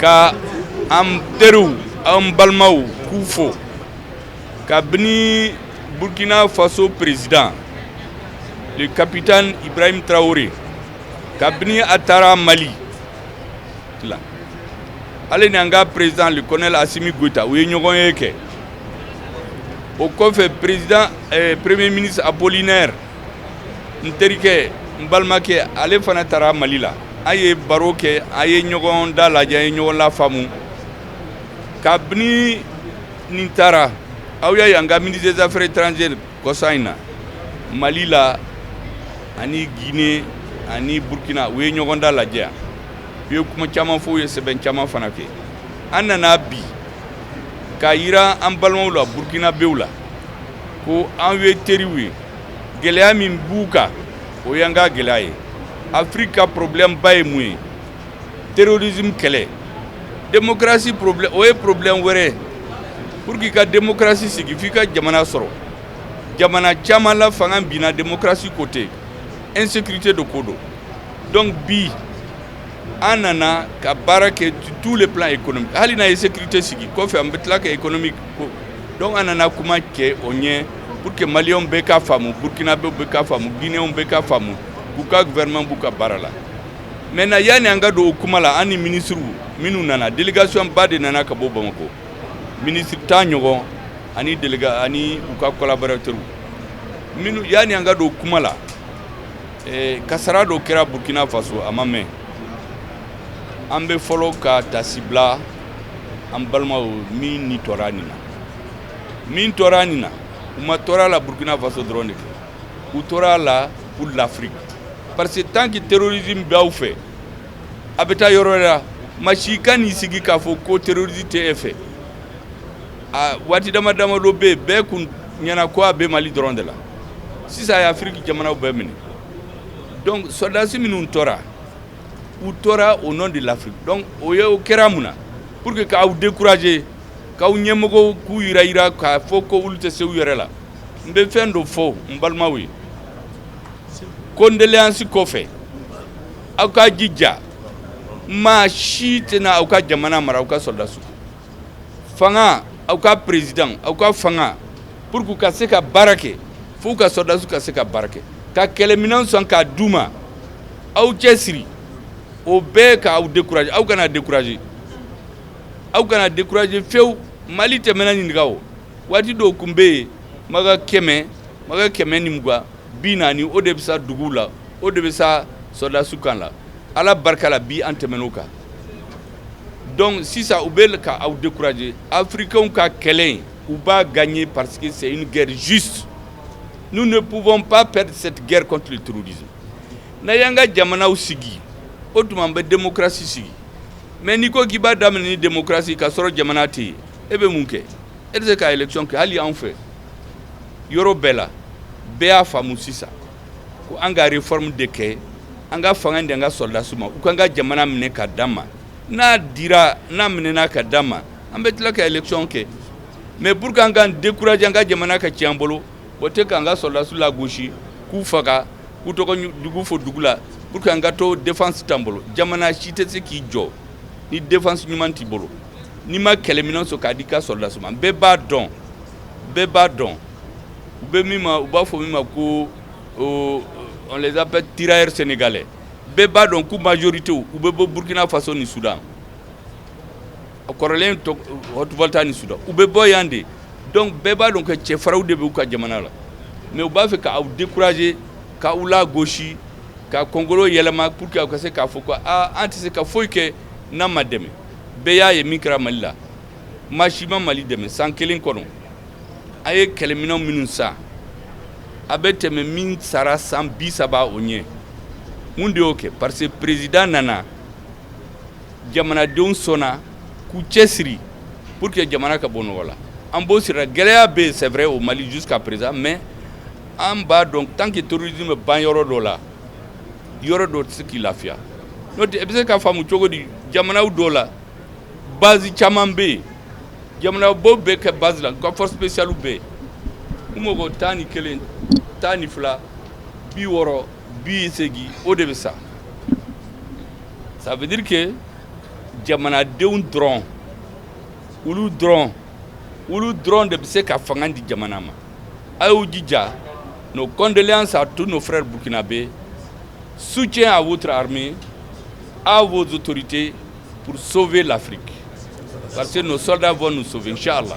ka am teriw am balmaw k'u fo kabini Burkina Faso président le capitaine Ibrahim Traoré kabini atara Mali la ale ni anga président le colonel Assimi Goïta u ye ɲɔgɔn ye kɛ o kɔfɛ président premier ministre Apollinaire n terikɛ n balimakɛ ale fana tara Mali la a ye baro kɛ a ye ɲɔgɔn da lajɛ a ye ɲɔgɔn lafaamu kabini nin taara aw y'a ye an ka ministre des affaires étrangères kɔsa in na Mali la ani Guinée ani Burkina u ye ɲɔgɔn da lajɛ yan u ye kuma caman fɔ u ye sɛbɛn caman fana kɛ an nana bi ka yira an balimaw la Burkina bew la ko an ye teriw ye gɛlɛya min b'u kan o y'an ka gɛlɛya ye Afrique ka problème ba ye mun ye terrorisme kɛlɛ démocratie problème o ye problème wɛrɛ pour que ka démocratie sigi f'i ka jamana sɔrɔ jamana caman la fanga binna démocratie côté insécurité de ko don donc bi an nana ka baara kɛ tous les plans économiques hali n'a ye sécurité sigi kɔfɛ an bɛ tila ka économique donc an nana kuma kɛ o ɲɛ pour que Maliens bɛɛ ka faamu Burkinabé bɛɛ ka faamu Guinéens bɛɛ ka faamu k'u ka gouvernement b'u ka baara la maintenant yani an ka don o kuma la an ni ministre minnu nana délégation ba de nana ka bɔ Bamako ministre ta ɲɔgɔn ani ani u ka collaborateurs minnu yani an ka don o kuma la kasara dɔ kɛra Burkina Faso a ma mɛn an bɛ fɔlɔ ka tasi bila an balimaw min ni tɔɔrɔ nin na min tɔɔrɔ nin na u ma tɔɔrɔ la Burkina Faso dɔrɔn de kɛ u tɔɔrɔ la pour l'Afrique parce que tant que terrorisme b'aw fɛ a bɛ taa yɔrɔ la maa si ka n'i sigi k'a fɔ ko terrorisme tɛ e fɛ a waati dama dama dɔ bɛ yen bɛɛ kun ɲɛna ko a bɛ Mali dɔrɔn de la sisan a ye Afrique jamanaw bɛɛ minɛ donc soldats minnu tora u tora au nom de l'Afrique donc o ye o kɛra mun na pour que k'aw décourager k'aw ɲɛmɔgɔw k'u yira k'a fɔ ko olu tɛ se u yɛrɛ la n bɛ fɛn dɔ fɔ n balimaw ye condoléance kɔfɛ aw ka jija maa si tɛna aw ka jamana mara aw ka soldats fanga aw ka président aw ka fanga pour que ka se ka baara kɛ fo ka soldats ka se ka baara kɛ ka kɛlɛminɛnw sɔn k'a d'u ma aw cɛsiri o bɛɛ k'aw décourager aw kana décourager fewu Mali tɛmɛna ɲininka o waati dɔw kun bɛ yen maga kɛmɛ ni mugan bi naani o de bɛ sa duguw la o de bɛ sa soldats kan la Ala barika la bi an tɛmɛn'o kan donc sisan u bɛ k'aw décourager africains ka kɛlɛ u b'a gagner parce que c'est une guerre juste nous ne pouvons pas perdre cette guerre contre le terrorisme na y'an ka jamanaw sigi o tuma an bɛ démocratie sigi mais n'i ko k'i b'a daminɛ ni démocratie ka sɔrɔ jamana tɛ yen e bɛ mun kɛ e tɛ se ka élection kɛ hali anw fɛ yɔrɔ bɛɛ la bɛɛ y'a faamu sisan ko an ka réforme de kɛ an ka fanga di an ka soldats ma u k'an ka jamana minɛ ka d'an ma n'a minɛna ka d'an ma an bɛ tila ka élection kɛ mais pour que an k'an décourager an ka jamana ka tiɲɛ an bolo o tɛ k'an ka soldats lagosi k'u faga k'u tɔgɔ dugu fɔ dugu la pour que an ka to défense t'an bolo jamana si tɛ se k'i jɔ ni défense ɲuman t'i bolo n'i ma kɛlɛminɛn sɔrɔ k'a di i ka soldats ma bɛɛ b'a dɔn u bɛ min ma u b'a fɔ min ma ko on les appelle tirailleurs sénégalais bɛɛ b'a dɔn k'u majorité u bɛ bɔ Burkina Faso ni Soudan kɔrɔlen Haute-Volta ni Soudan u bɛ bɔ yan de donc bɛɛ b'a dɔn que cɛfaraw de bɛ u ka jamana la mais u b'a fɛ k'aw décourager k'aw lagosi ka kɔngɔlo yɛlɛma pour que aw ka se k'a fɔ ko an tɛ se ka foyi kɛ n'an ma dɛmɛ bɛɛ y'a ye min kɛra Mali la maa si ma Mali dɛmɛ san kelen kɔnɔ a ye kɛlɛminɛnw minnu san a bɛ tɛmɛ min sara san 30 o ɲɛ mun de y'o kɛ parce que président nana jamanadenw sɔnna k'u cɛsiri pour que jamana ka bɔ nɔgɔ la an b'o sira gɛlɛya bɛ yen c'est vrai au Mali jusqu'à présent mais an b'a dɔn tant que terrorisme ban yɔrɔ dɔ la yɔrɔ dɔ tɛ se k'i lafiya n'o tɛ e bɛ se k'a faamu cogo di jamanaw dɔw la base caman bɛ yen jamanabɔ bɛ kɛ base la ka force spéciale bɛ yen u mɔgɔ 11 12 60 80 o de bɛ sa ça veut dire que jamanadenw dɔrɔn olu dɔrɔn de bɛ se ka fanga di jamana ma. A y'u jija. Nos condoléances à tous nos frères burkinabés. Soutien à votre armée, à vos autorités pour sauver l'Afrique. Parce que nos soldats vont nous sauver, Inch'Allah.